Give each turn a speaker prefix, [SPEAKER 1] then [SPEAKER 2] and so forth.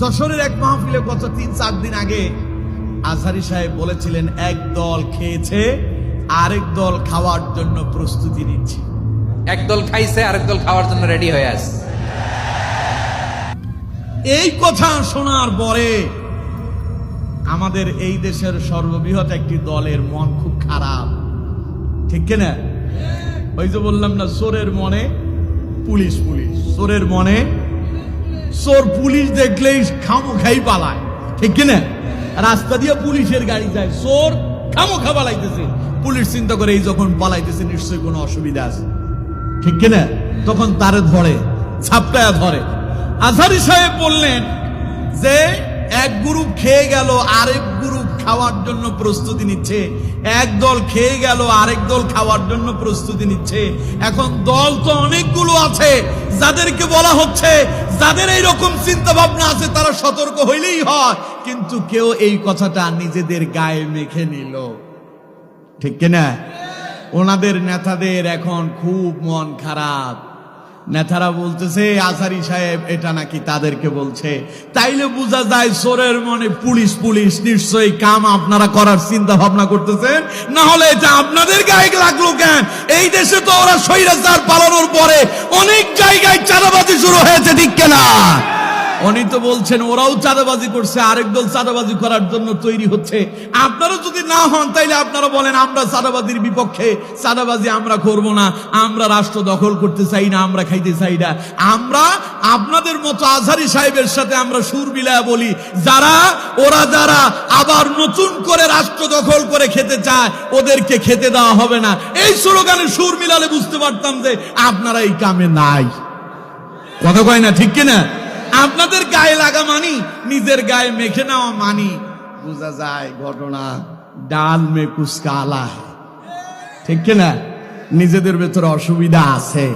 [SPEAKER 1] যশোরের এক মাহফিলে গত 3-4 দিন আগে আজহারী সাহেব বলেছিলেন, এক দল খেয়েছে, আরেক দল খাওয়ার জন্য প্রস্তুতি নিচ্ছে।
[SPEAKER 2] এক দল খাইছে, আরেক দল খাওয়ার জন্য রেডি হয়ে আছে।
[SPEAKER 1] এই কথা শোনার পরে আমাদের এই দেশের সর্ববৃহৎ একটি দলের মন খুব খারাপ, ঠিক কিনা? ওই যে বললাম না, চোরের মনে পুলিশ, পুলিশ চোরের মনে চোর। পুলিশ দেখলেই খামোখাই পালায়, ঠিক কিনা? রাস্তা দিয়ে পুলিশের গাড়ি যায়, চোর খামোখা পালাইতেছে। পুলিশ চিন্তা করে এই যখন পালাইতেছে নিশ্চয়ই কোনো অসুবিধা আছে, ঠিক কিনা? তখন তারে ধরে, ছাপটায়া ধরে। আজহারী সাহেব বললেন যে এক গ্রুপ খেয়ে গেল, আরেক গ্রুপ খাওয়ার জন্য প্রস্তুতি নিচ্ছে। এক দল খেয়ে গেল, আরেক দল খাওয়ার জন্য প্রস্তুতি নিচ্ছে। এখন দল তো অনেকগুলো আছে, যাদেরকে বলা হচ্ছে, যাদের এইরকম চিন্তা ভাবনা আছে তারা সতর্ক হইলেই হয়, কিন্তু কেউ এই কথাটা নিজেদের গায়ে মেখে নিল, ঠিক কিনা? ওনাদের নেতাদের এখন খুব মন খারাপ। নেতারা বলতেছে আজহারী সাহেব এটা নাকি তাদেরকে বলছে, তাইলে বোঝা যায় চোরের মনে পুলিশ, পুলিশ নিশ্চয়ই কাম আপনারা করার চিন্তা ভাবনা করতেছেন, না হলে এটা আপনাদের গায়ে লাগলো কেন? এই দেশে তো ওরা স্বৈরাচার পালানোর পরে অনেক জায়গায় চাঁদাবাজি শুরু হয়েছে, ঠিক কিনা? উনি তো বলছেন ওরাও চাঁদাবাজি করছে, আরেক দল চাঁদাবাজি করার জন্য তৈরি হচ্ছে। আপনারা যদি না হন তাইলে আপনারা বলেন আমরা চাঁদাবাজির বিপক্ষে, চাঁদাবাজি আমরা করব না, আমরা রাষ্ট্র দখল করতে চাই না, আমরা খাইতে চাই না। আমরা আপনাদের মতো আজহারী সাহেবের সাথে আমরা সুর মিলায়া বলি, যারা আবার নতুন করে রাষ্ট্র দখল করে খেতে চায় ওদেরকে খেতে দেওয়া হবে না। এই স্লোগানে সুর মিলালে বুঝতে পারতাম যে আপনারা এই কামে নাই। কথা কয় না, ঠিক কিনা? আপনাদের গায়ে লাগা মানি, নিজের গায়ে মেখে নেওয়া মানি। বোঝা যায় ঘটনা ডাল মে কুছ কালা, ঠিক কিনা? নিজেদের ভেতরে অসুবিধা আছে।